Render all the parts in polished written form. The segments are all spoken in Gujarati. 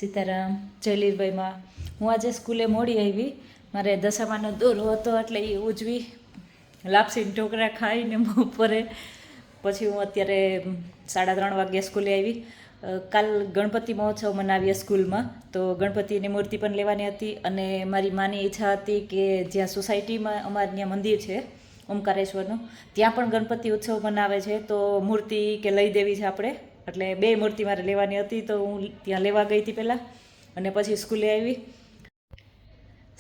સીતારામ જયલીરભાઈમાં હું આજે સ્કૂલે મોડી આવી. મારે દશામાનો દોરો હતો એટલે એ ઉજવી લાપસીને ઢોકળા ખાઈને બપોરે પછી હું અત્યારે 3:30 વાગ્યે સ્કૂલે આવી. કાલ ગણપતિ મહોત્સવ મનાવીએ સ્કૂલમાં, તો ગણપતિની મૂર્તિ પણ લેવાની હતી અને મારી માની ઈચ્છા હતી કે જ્યાં સોસાયટીમાં અમારે ત્યાં મંદિર છે ઓમકારેશ્વરનું, ત્યાં પણ ગણપતિ ઉત્સવ મનાવે છે, તો મૂર્તિ કે લઈ દેવી છે આપણે, એટલે 2 મૂર્તિ મારે લેવાની હતી. તો હું ત્યાં લેવા ગઈ હતી પહેલાં અને પછી સ્કૂલે આવી.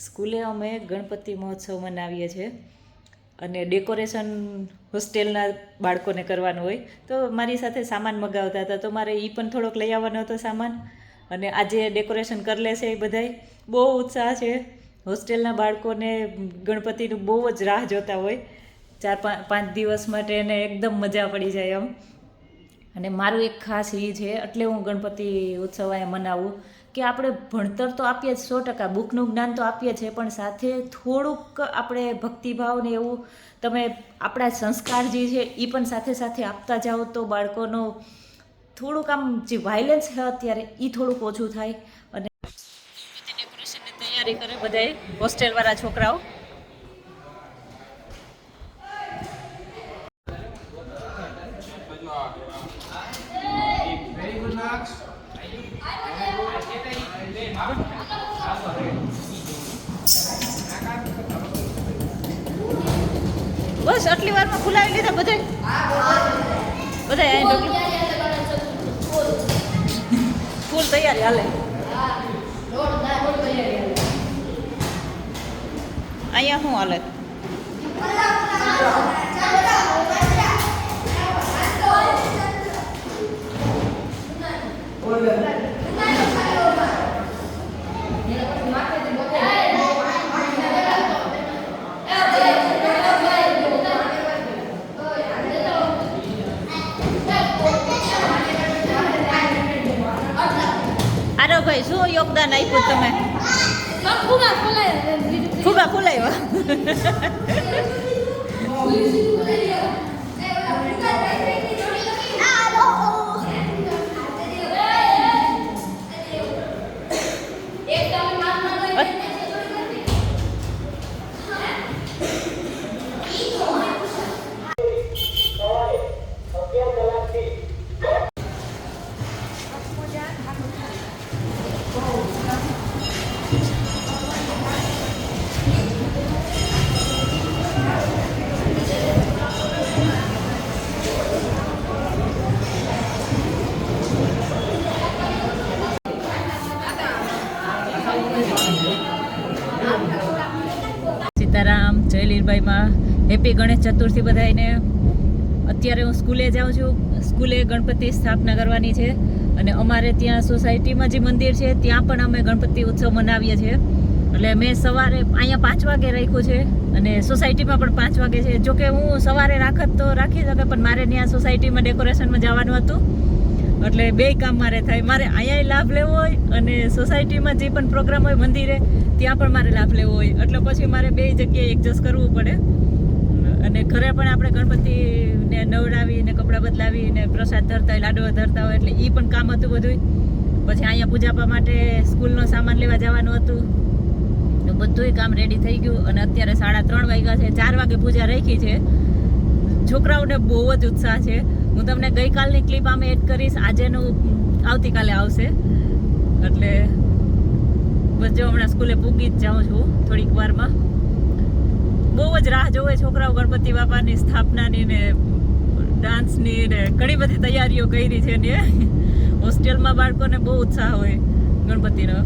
સ્કૂલે અમે ગણપતિ મહોત્સવ મનાવીએ છીએ અને ડેકોરેશન હોસ્ટેલના બાળકોને કરવાનું હોય, તો મારી સાથે સામાન મગાવતા હતા, તો મારે એ પણ થોડોક લઈ આવવાનો હતો સામાન. અને આજે ડેકોરેશન કરી લેશે એ બધાય. બહુ ઉત્સાહ છે હોસ્ટેલના બાળકોને, ગણપતિનું બહુ જ રાહ જોતા હોય. 4-5 દિવસ માટે એને એકદમ મજા પડી જાય એમ. અને મારું એક ખાસ એ છે, એટલે હું ગણપતિ ઉત્સવ અહીંયા મનાવું કે આપણે ભણતર તો આપીએ જ 100%, બુકનું જ્ઞાન તો આપીએ છીએ, પણ સાથે થોડુંક આપણે ભક્તિભાવ ને એવું તમે આપણા સંસ્કાર જે છે એ પણ સાથે સાથે આપતા જાઓ, તો બાળકોનો થોડુંક આમ જે વાયલન્સ છે અત્યારે એ થોડુંક ઓછું થાય. અને ડેકોરેશનની તૈયારી કરે બધાએ હોસ્ટેલવાળા છોકરાઓ. બસ આટલી વારમાં ખુલાવી લીધા બધા ફૂલ તૈયારી હાલે. અહીંયા શું હાલે? ભાઈ શું યોગદાન આપ્યું તમે? ફુગા ફુલાવ્યા. સીતારામ જયલીરભાઈમાં હેપી ગણેશ ચતુર્થી બધાને. અત્યારે હું સ્કૂલે જાઉં છું. સ્કૂલે ગણપતિ સ્થાપના કરવાની છે અને અમારે ત્યાં સોસાયટીમાં જે મંદિર છે ત્યાં પણ અમે ગણપતિ ઉત્સવ મનાવીએ છીએ. એટલે મેં સવારે અહીંયા 5 વાગે રાખ્યું છે અને સોસાયટીમાં પણ 5 વાગે છે. જોકે હું સવારે રાખત તો રાખી શકે, પણ મારે ત્યાં સોસાયટીમાં ડેકોરેશનમાં જવાનું હતું, એટલે 2 કામ મારે થાય. મારે અહીંયા લાભ લેવો હોય અને સોસાયટીમાં જે પણ પ્રોગ્રામ હોય મંદિરે ત્યાં પણ મારે લાભ લેવો હોય, એટલે પછી મારે 2 જગ્યાએ એડજસ્ટ કરવું પડે. અને ઘરે પણ આપણે ગણપતિને નવડાવીને કપડાં બદલાવીને પ્રસાદ ધરતા હોય, લાડવા ધરતા હોય, એટલે એ પણ કામ હતું બધું. પછી અહીંયા પૂજાપા માટે સ્કૂલનો સામાન લેવા જવાનું હતું, તો બધુંય કામ રેડી થઈ ગયું. અને અત્યારે 3:30 વાગ્યા છે. 4 વાગે પૂજા રાખી છે. છોકરાઓને બહુ જ ઉત્સાહ છે. હું તમને ગઈકાલની ક્લિપ આમે એડ કરીશ, આજેનું આવતીકાલે આવશે. એટલે બસ જો હમણાં સ્કૂલે પૂગી જ જાઉં છું થોડીક વારમાં. બહુ જ રાહ જોવે છોકરાઓ ગણપતિ બાપાની સ્થાપનાની ને ડાન્સની ને ઘણી બધી તૈયારીઓ કરી છે ને. હોસ્ટેલમાં બાળકોને બહુ ઉત્સાહ હોય ગણપતિનો.